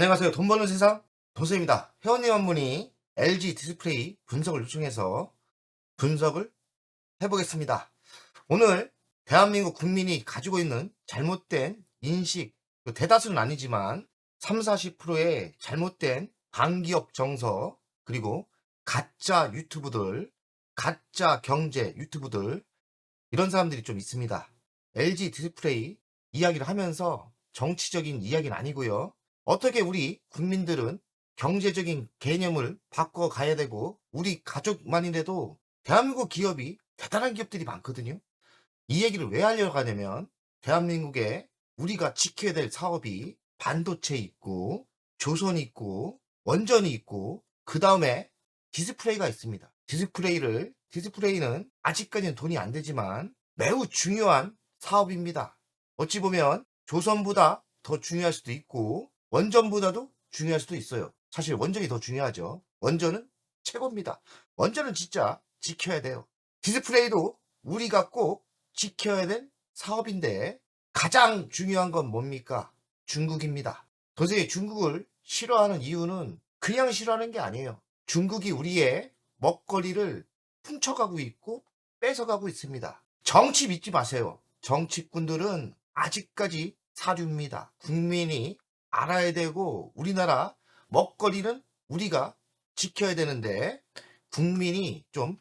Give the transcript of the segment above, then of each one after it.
안녕하세요. 돈 버는 세상 돈쌤입니다. 회원님 한 분이 LG 디스플레이 분석을 요청해서 분석을 해보겠습니다. 오늘 대한민국 국민이 가지고 있는 잘못된 인식, 대다수는 아니지만 3, 40%의 잘못된 반기업 정서, 그리고 가짜 유튜브들, 가짜 경제 유튜브들, 이런 사람들이 좀 있습니다. LG 디스플레이 이야기를 하면서 정치적인 이야기는 아니고요. 어떻게 우리 국민들은 경제적인 개념을 바꿔 가야 되고, 우리 가족만이라도 대한민국 기업이 대단한 기업들이 많거든요. 이 얘기를 왜 하려고 하냐면, 대한민국에 우리가 지켜야 될 사업이 반도체 있고, 조선이 있고, 원전이 있고, 그 다음에 디스플레이가 있습니다. 디스플레이는 아직까지는 돈이 안 되지만 매우 중요한 사업입니다. 어찌 보면 조선보다 더 중요할 수도 있고 원전보다도 중요할 수도 있어요. 사실 원전이 더 중요하죠. 원전은 최고입니다. 원전은 진짜 지켜야 돼요. 디스플레이도 우리가 꼭 지켜야 될 사업인데, 가장 중요한 건 뭡니까? 중국입니다. 도저히 중국을 싫어하는 이유는 그냥 싫어하는 게 아니에요. 중국이 우리의 먹거리를 훔쳐가고 있고 뺏어가고 있습니다. 정치 믿지 마세요. 정치꾼들은 아직까지 사류입니다. 국민이 알아야 되고, 우리나라 먹거리는 우리가 지켜야 되는데 국민이 좀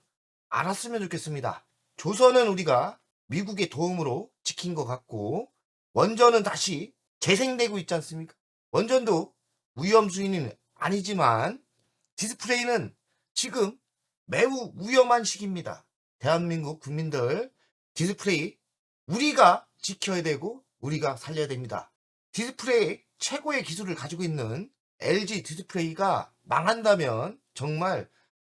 알았으면 좋겠습니다. 조선은 우리가 미국의 도움으로 지킨 것 같고, 원전은 다시 재생되고 있지 않습니까? 원전도 위험 수위는 아니지만 디스플레이는 지금 매우 위험한 시기입니다. 대한민국 국민들, 디스플레이 우리가 지켜야 되고 우리가 살려야 됩니다. 디스플레이 최고의 기술을 가지고 있는 LG 디스플레이가 망한다면 정말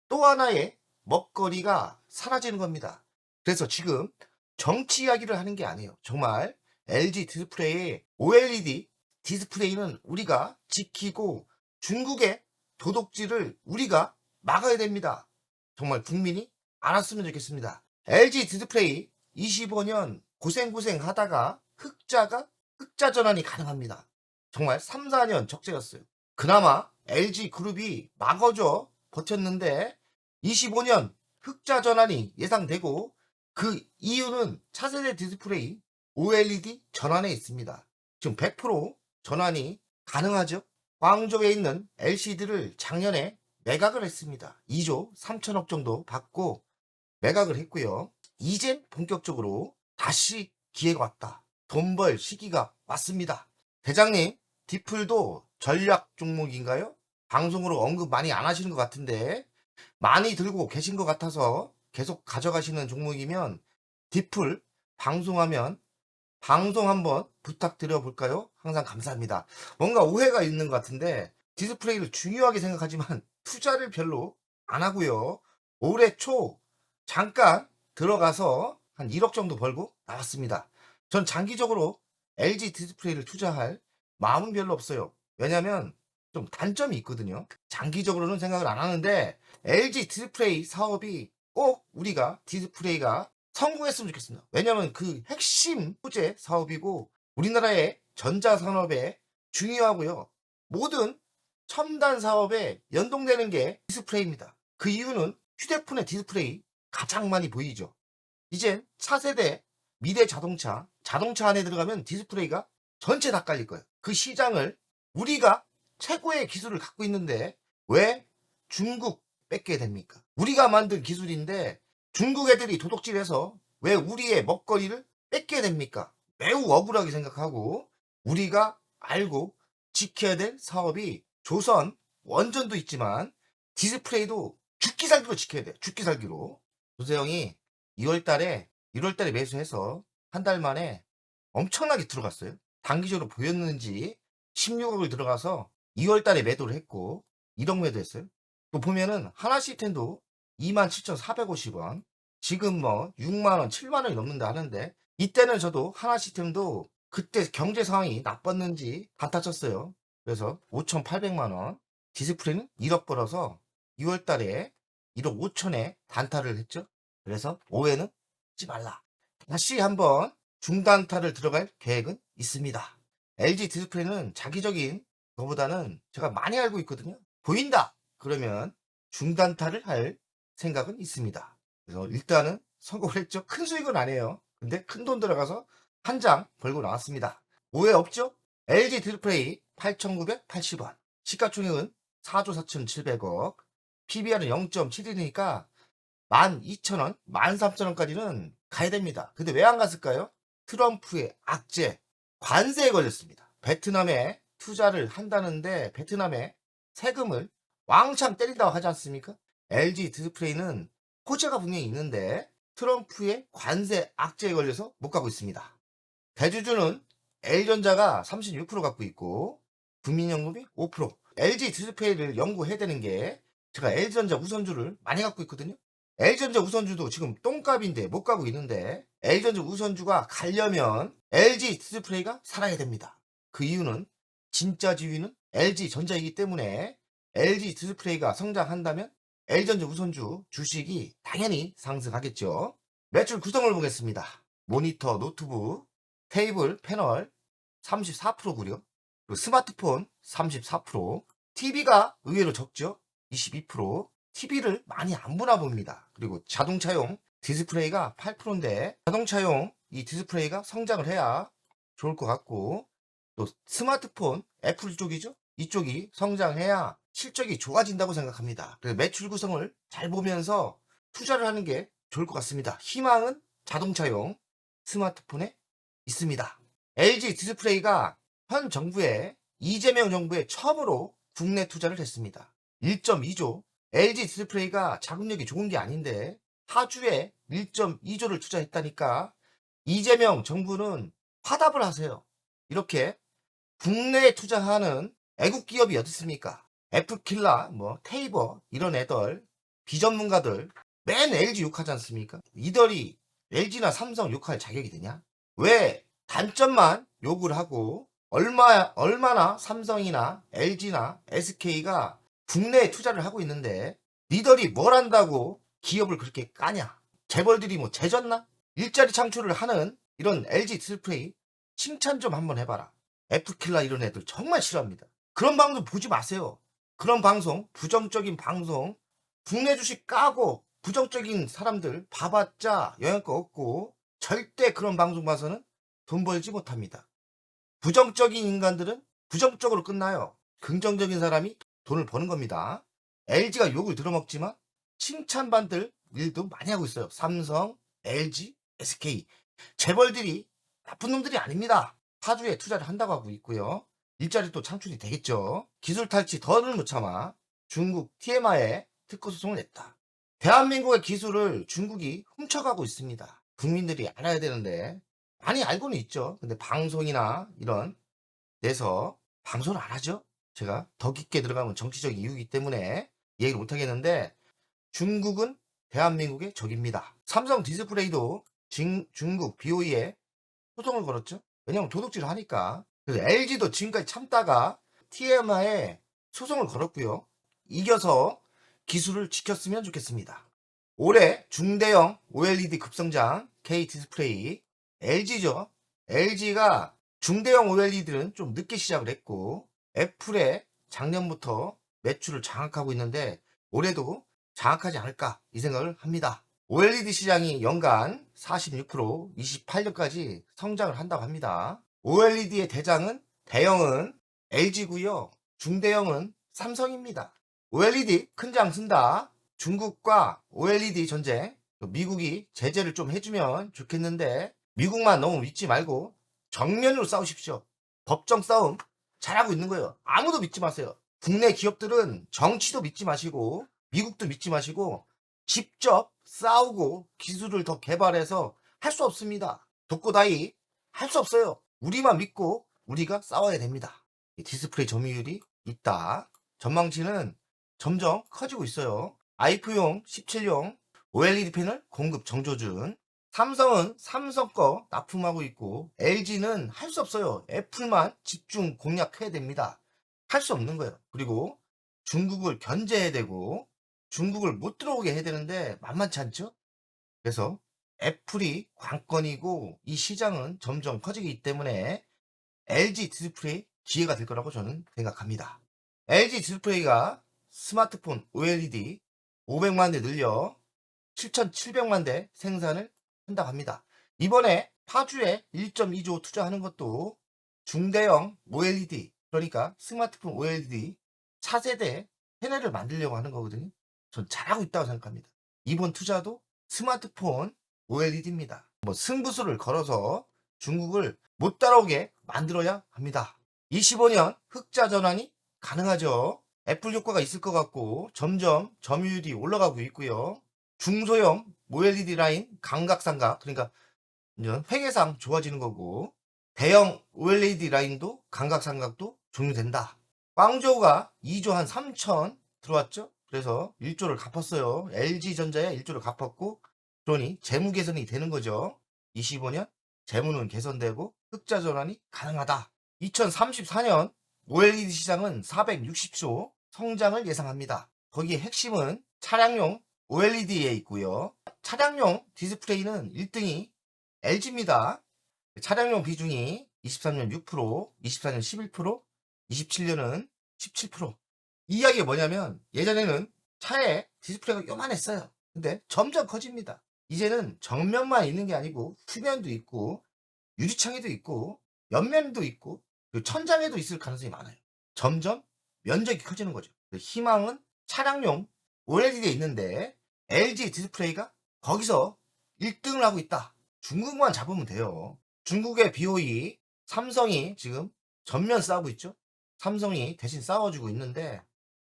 또 하나의 먹거리가 사라지는 겁니다. 그래서 지금 정치 이야기를 하는 게 아니에요. 정말 LG 디스플레이의 OLED 디스플레이는 우리가 지키고 중국의 도둑질을 우리가 막아야 됩니다. 정말 국민이 알았으면 좋겠습니다. LG 디스플레이 25년 고생 하다가 흑자 전환이 가능합니다. 정말 3, 4년 적재였어요. 그나마 LG 그룹이 막아줘 버텼는데 25년 흑자 전환이 예상되고, 그 이유는 차세대 디스플레이 OLED 전환에 있습니다. 지금 100% 전환이 가능하죠. 광저우에 있는 LCD를 작년에 매각을 했습니다. 2조 3천억 정도 받고 매각을 했고요. 이젠 본격적으로 다시 기회가 왔다. 돈 벌 시기가 왔습니다. 대장님, 디플도 전략 종목인가요? 방송으로 언급 많이 안 하시는 것 같은데 많이 들고 계신 것 같아서 계속 가져가시는 종목이면, 디플 방송하면 방송 한번 부탁드려 볼까요? 항상 감사합니다. 뭔가 오해가 있는 것 같은데, 디스플레이를 중요하게 생각하지만 투자를 별로 안 하고요. 올해 초 잠깐 들어가서 한 1억 정도 벌고 나왔습니다. 전 장기적으로 LG 디스플레이를 투자할 마음은 별로 없어요. 왜냐면 좀 단점이 있거든요. 장기적으로는 생각을 안 하는데 LG 디스플레이 사업이 꼭 우리가 디스플레이가 성공했으면 좋겠습니다. 왜냐면 그 핵심 소재 사업이고 우리나라의 전자산업에 중요하고요. 모든 첨단 사업에 연동되는 게 디스플레이입니다. 그 이유는 휴대폰의 디스플레이 가장 많이 보이죠. 이젠 차세대 미래 자동차 안에 들어가면 디스플레이가 전체 다 깔릴 거예요. 그 시장을 우리가 최고의 기술을 갖고 있는데 왜 중국 뺏게 됩니까? 우리가 만든 기술인데 중국 애들이 도둑질해서 왜 우리의 먹거리를 뺏게 됩니까? 매우 억울하게 생각하고, 우리가 알고 지켜야 될 사업이 조선 원전도 있지만 디스플레이도 죽기 살기로 지켜야 돼요. 죽기 살기로. 조세형이 1월달에 매수해서 한 달 만에 엄청나게 들어갔어요. 단기적으로 보였는지 16억을 들어가서 2월달에 매도를 했고 1억 매도했어요. 또 보면은 하나 시스템도 27,450원, 지금 뭐 6만원, 7만원이 넘는다 하는데, 이때는 저도 하나 시스템도 그때 경제 상황이 나빴는지 단타 쳤어요. 그래서 5,800만원, 디스플레이는 1억 벌어서 2월달에 1억 5천에 단타를 했죠. 그래서 오해는 하지 말라. 다시 한번 중단타를 들어갈 계획은 있습니다. LG 디스플레이는 장기적인 그거보다는 제가 많이 알고 있거든요. 보인다 그러면 중단타를 할 생각은 있습니다. 그래서 일단은 성공을 했죠. 큰 수익은 아니에요. 근데 큰 돈 들어가서 한 장 벌고 나왔습니다. 오해 없죠? LG 디스플레이 8,980원, 시가총액은 4조 4,700억, PBR은 0.71이니까 12,000원, 13,000원까지는 가야 됩니다. 근데 왜 안 갔을까요? 트럼프의 악재, 관세에 걸렸습니다. 베트남에 투자를 한다는데 베트남에 세금을 왕창 때린다고 하지 않습니까? LG 디스플레이는 호재가 분명히 있는데 트럼프의 관세 악재에 걸려서 못 가고 있습니다. 대주주는 L전자가 36% 갖고 있고 국민연금이 5%. LG 디스플레이를 연구해야 되는 게 제가 L전자 우선주를 많이 갖고 있거든요. L전자 우선주도 지금 똥값인데 못 가고 있는데 L전자 우선주가 가려면 LG 디스플레이가 살아야 됩니다. 그 이유는 진짜 지위는 LG전자이기 때문에 LG 디스플레이가 성장한다면 L전자 우선주 주식이 당연히 상승하겠죠. 매출 구성을 보겠습니다. 모니터, 노트북, 테이블, 패널 34%고요. 그리고 스마트폰 34%, TV가 의외로 적죠. 22%, TV를 많이 안 보나 봅니다. 그리고 자동차용 디스플레이가 8%인데 자동차용 이 디스플레이가 성장을 해야 좋을 것 같고 또 스마트폰 애플 쪽이죠. 이쪽이 성장해야 실적이 좋아진다고 생각합니다. 그래서 매출 구성을 잘 보면서 투자를 하는 게 좋을 것 같습니다. 희망은 자동차용 스마트폰에 있습니다. LG 디스플레이가 현 정부의 이재명 정부에 처음으로 국내 투자를 했습니다. 1.2조. LG 디스플레이가 자금력이 좋은 게 아닌데 하주에 1.2조를 투자했다니까 이재명 정부는 화답을 하세요. 이렇게 국내에 투자하는 애국 기업이 어디 있습니까? 애플킬라, 테이버 이런 애들 비전문가들 맨 LG 욕하지 않습니까? 이들이 LG나 삼성 욕할 자격이 되냐? 왜 단점만 욕을 하고 얼마나 삼성이나 LG나 SK가 국내에 투자를 하고 있는데 니들이 뭘 한다고 기업을 그렇게 까냐? 재벌들이 뭐 재졌나? 일자리 창출을 하는 이런 LG 디스플레이 칭찬 좀 한번 해봐라. 애플킬라 이런 애들 정말 싫어합니다. 그런 방송 보지 마세요. 그런 방송, 부정적인 방송, 국내 주식 까고 부정적인 사람들 봐봤자 영향가 없고 절대 그런 방송 봐서는 돈 벌지 못합니다. 부정적인 인간들은 부정적으로 끝나요. 긍정적인 사람이 돈을 버는 겁니다. LG가 욕을 들어먹지만 칭찬받을 일도 많이 하고 있어요. 삼성, LG, SK. 재벌들이 나쁜 놈들이 아닙니다. 파주에 투자를 한다고 하고 있고요. 일자리 또 창출이 되겠죠. 기술 탈취 더는 못 참아 중국 TMI에 특허 소송을 냈다. 대한민국의 기술을 중국이 훔쳐가고 있습니다. 국민들이 알아야 되는데 많이 알고는 있죠. 근데 방송이나 이런 데서 방송을 안 하죠. 제가 더 깊게 들어가면 정치적 이유이기 때문에 얘기를 못 하겠는데 중국은 대한민국의 적입니다. 삼성 디스플레이도 중국 BOE에 소송을 걸었죠. 왜냐면 도둑질을 하니까. 그래서 LG도 지금까지 참다가 TMI에 소송을 걸었고요. 이겨서 기술을 지켰으면 좋겠습니다. 올해 중대형 OLED 급성장 K디스플레이 LG죠. LG가 중대형 OLED는 좀 늦게 시작을 했고 애플에 작년부터 매출을 장악하고 있는데 올해도 장악하지 않을까 이 생각을 합니다. OLED 시장이 연간 46% 28년까지 성장을 한다고 합니다. OLED의 대장은 대형은 LG고요. 중대형은 삼성입니다. OLED 큰 장 쓴다. 중국과 OLED 전쟁. 미국이 제재를 좀 해주면 좋겠는데 미국만 너무 믿지 말고 정면으로 싸우십시오. 법정 싸움 잘하고 있는 거예요. 아무도 믿지 마세요. 국내 기업들은 정치도 믿지 마시고 미국도 믿지 마시고 직접 싸우고 기술을 더 개발해서 할 수 없습니다. 독고다이 할 수 없어요. 우리만 믿고 우리가 싸워야 됩니다. 디스플레이 점유율이 있다. 전망치는 점점 커지고 있어요. 아이프용 17용 OLED 패널 공급 정조준. 삼성은 삼성 거 납품하고 있고 LG는 할 수 없어요. 애플만 집중 공략해야 됩니다. 할 수 없는 거예요. 그리고 중국을 견제해야 되고 중국을 못 들어오게 해야 되는데 만만치 않죠? 그래서 애플이 관건이고 이 시장은 점점 커지기 때문에 LG 디스플레이 기회가 될 거라고 저는 생각합니다. LG 디스플레이가 스마트폰 OLED 500만 대 늘려 7,700만 대 생산을 한다고 합니다. 이번에 파주에 1.2조 투자하는 것도 중대형 OLED, 그러니까 스마트폰 OLED 차세대 패널을 만들려고 하는 거거든요. 전 잘하고 있다고 생각합니다. 이번 투자도 스마트폰 OLED입니다. 승부수를 걸어서 중국을 못 따라오게 만들어야 합니다. 25년 흑자 전환이 가능하죠. 애플 효과가 있을 것 같고 점점 점유율이 올라가고 있고요. 중소형 OLED 라인 감각상각, 그러니까 회계상 좋아지는 거고, 대형 OLED 라인도 감각상각도 종료된다. 광저우가 2조 한 3천 들어왔죠. 그래서 1조를 갚았어요. LG전자에 1조를 갚았고, 그러니 재무 개선이 되는 거죠. 25년 재무는 개선되고 흑자 전환이 가능하다. 2034년 OLED 시장은 460조 성장을 예상합니다. 거기에 핵심은 차량용 OLED에 있고요. 차량용 디스플레이는 1등이 LG입니다. 차량용 비중이 23년 6%, 24년 11%, 27년은 17%. 이 이야기가 뭐냐면 예전에는 차에 디스플레이가 요만했어요. 근데 점점 커집니다. 이제는 정면만 있는 게 아니고 후면도 있고 유리창에도 있고 옆면도 있고 천장에도 있을 가능성이 많아요. 점점 면적이 커지는 거죠. 희망은 차량용 OLED에 있는데 LG 디스플레이가 거기서 1등을 하고 있다. 중국만 잡으면 돼요. 중국의 BOE, 삼성이 지금 전면 싸우고 있죠. 삼성이 대신 싸워주고 있는데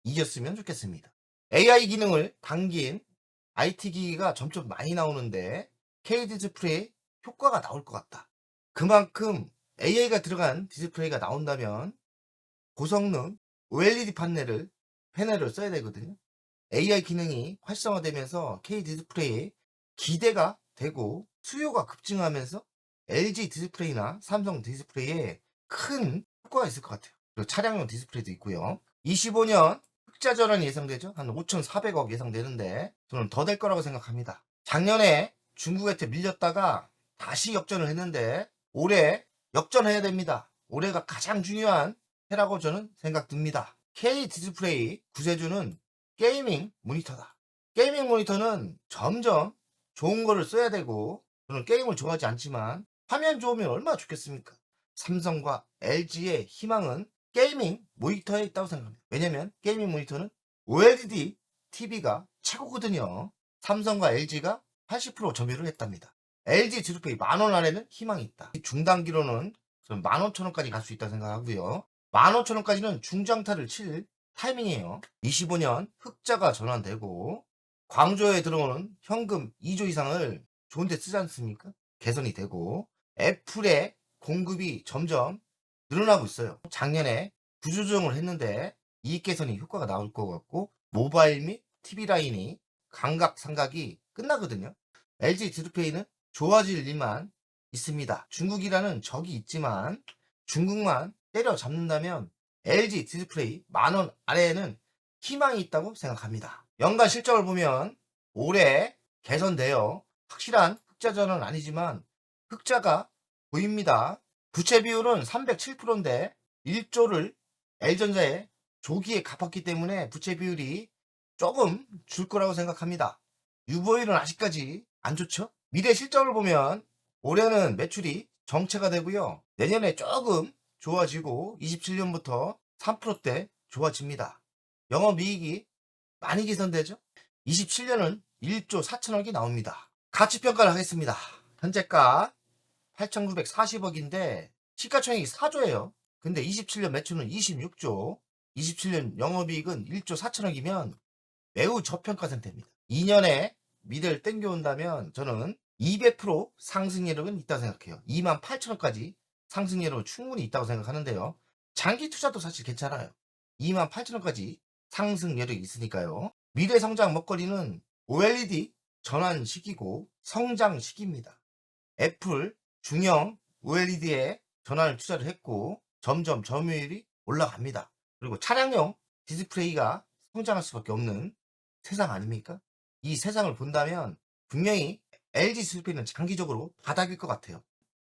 이겼으면 좋겠습니다. AI 기능을 당긴 IT 기기가 점점 많이 나오는데 K디스플레이 효과가 나올 것 같다. 그만큼 AI가 들어간 디스플레이가 나온다면 고성능 OLED 패널을 써야 되거든요. AI 기능이 활성화되면서 K디스플레이에 기대가 되고 수요가 급증하면서 LG 디스플레이나 삼성 디스플레이에 큰 효과가 있을 것 같아요. 그리고 차량용 디스플레이도 있고요. 25년 흑자 전환이 예상되죠. 한 5,400억 예상되는데 저는 더 될 거라고 생각합니다. 작년에 중국한테 밀렸다가 다시 역전을 했는데 올해 역전해야 됩니다. 올해가 가장 중요한 해라고 저는 생각됩니다. K 디스플레이 구세주는 게이밍 모니터다. 게이밍 모니터는 점점 좋은 거를 써야 되고, 저는 게임을 좋아하지 않지만 화면 좋으면 얼마나 좋겠습니까? 삼성과 LG의 희망은 게이밍 모니터에 있다고 생각합니다. 왜냐면 게이밍 모니터는 OLED TV가 최고거든요. 삼성과 LG가 80% 점유를 했답니다. LG 디스플레이 10,000원 아래는 희망이 있다. 중단기로는 15,000원까지 갈 수 있다고 생각하고요. 15,000원까지는 중장타를 칠 타이밍이에요. 25년 흑자가 전환되고 광저우에 들어오는 현금 2조 이상을 좋은 데 쓰지 않습니까? 개선이 되고 애플의 공급이 점점 늘어나고 있어요. 작년에 구조조정을 했는데 이익 개선이 효과가 나올 것 같고 모바일 및 TV 라인이 감각상각이 끝나거든요. LG 디스플레이는 좋아질 일만 있습니다. 중국이라는 적이 있지만 중국만 때려잡는다면 LG 디스플레이 10,000원 아래에는 희망이 있다고 생각합니다. 연간 실적을 보면 올해 개선되어 확실한 흑자 전환은 아니지만 흑자가 보입니다. 부채 비율은 307%인데 1조를 L전자에 조기에 갚았기 때문에 부채 비율이 조금 줄 거라고 생각합니다. 유보율은 아직까지 안 좋죠? 미래 실적을 보면 올해는 매출이 정체가 되고요. 내년에 조금 좋아지고 27년부터 3%대 좋아집니다. 영업이익이 많이 개선되죠? 27년은 1조 4천억이 나옵니다. 가치평가를 하겠습니다. 현재가 8,940억인데 시가총액이 4조예요. 근데 27년 매출은 26조, 27년 영업이익은 1조 4천억이면 매우 저평가 상태입니다. 2년에 미래를 땡겨온다면 저는 200% 상승률은 있다고 생각해요. 28,000원까지 상승률은 충분히 있다고 생각하는데요. 장기 투자도 사실 괜찮아요. 28,000원까지 상승률이 있으니까요. 미래 성장 먹거리는 OLED 전환 시기고 성장 시기입니다. 애플 중형 OLED에 전환을 투자를 했고 점점 점유율이 올라갑니다. 그리고 차량용 디스플레이가 성장할 수밖에 없는 세상 아닙니까? 이 세상을 본다면 분명히 LG 디스플레이는 장기적으로 바닥일 것 같아요.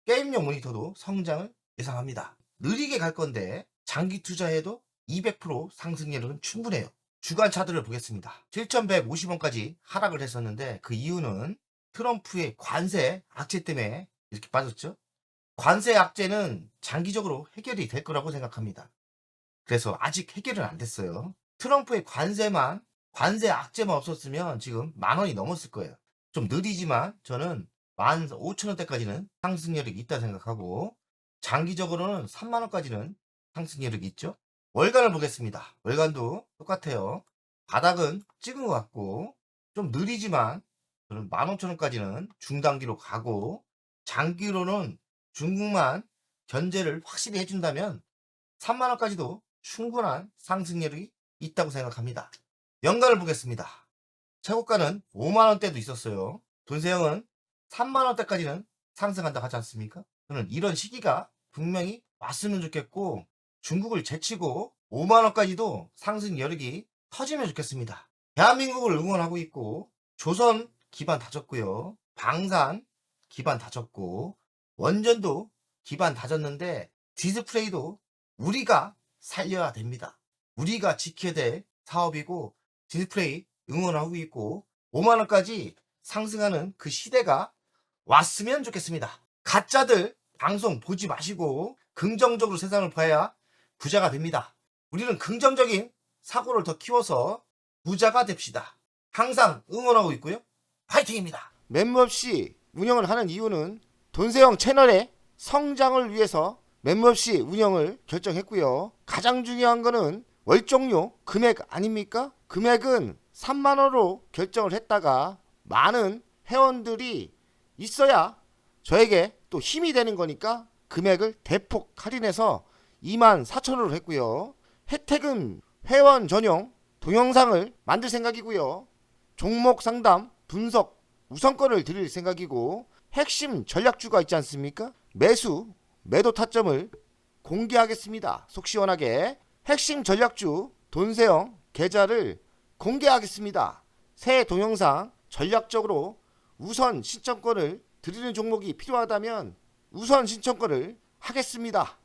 게임용 모니터도 성장을 예상합니다. 느리게 갈 건데 장기 투자해도 200% 상승률은 충분해요. 주간 차트를 보겠습니다. 7,150원까지 하락을 했었는데 그 이유는 트럼프의 관세 악재 때문에 이렇게 빠졌죠. 관세 악재는 장기적으로 해결이 될 거라고 생각합니다. 그래서 아직 해결은 안 됐어요. 트럼프의 관세 악재만 없었으면 지금 10,000원이 넘었을 거예요. 좀 느리지만 저는 15,000원대까지는 상승 여력이 있다 생각하고 장기적으로는 30,000원까지는 상승 여력이 있죠. 월간을 보겠습니다. 월간도 똑같아요. 바닥은 찍은 것 같고 좀 느리지만 저는 15,000원까지는 중단기로 가고 장기로는 중국만 견제를 확실히 해준다면 30,000원까지도 충분한 상승률이 있다고 생각합니다. 연간을 보겠습니다. 최고가는 50,000원대도 있었어요. 돈세형은 30,000원대까지는 상승한다고 하지 않습니까? 저는 이런 시기가 분명히 왔으면 좋겠고 중국을 제치고 50,000원까지도 상승 여력이 터지면 좋겠습니다. 대한민국을 응원하고 있고 조선 기반 다졌고요. 방산 기반 다졌고 원전도 기반 다졌는데 디스플레이도 우리가 살려야 됩니다. 우리가 지켜야 될 사업이고 디스플레이 응원하고 있고 50,000원까지 상승하는 그 시대가 왔으면 좋겠습니다. 가짜들 방송 보지 마시고 긍정적으로 세상을 봐야 부자가 됩니다. 우리는 긍정적인 사고를 더 키워서 부자가 됩시다. 항상 응원하고 있고요. 파이팅입니다. 멤버십 운영을 하는 이유는 돈세형 채널의 성장을 위해서 멤버십 운영을 결정했고요. 가장 중요한 거는 월정료 금액 아닙니까? 금액은 30,000원으로 결정을 했다가 많은 회원들이 있어야 저에게 또 힘이 되는 거니까 금액을 대폭 할인해서 24,000원으로 했고요. 혜택은 회원 전용 동영상을 만들 생각이고요. 종목 상담 분석 우선권을 드릴 생각이고 핵심 전략주가 있지 않습니까? 매도 타점을 공개하겠습니다. 속 시원하게 핵심 전략주 돈세형 계좌를 공개하겠습니다. 새 동영상 전략적으로 우선 신청권을 드리는 종목이 필요하다면 우선 신청권을 하겠습니다.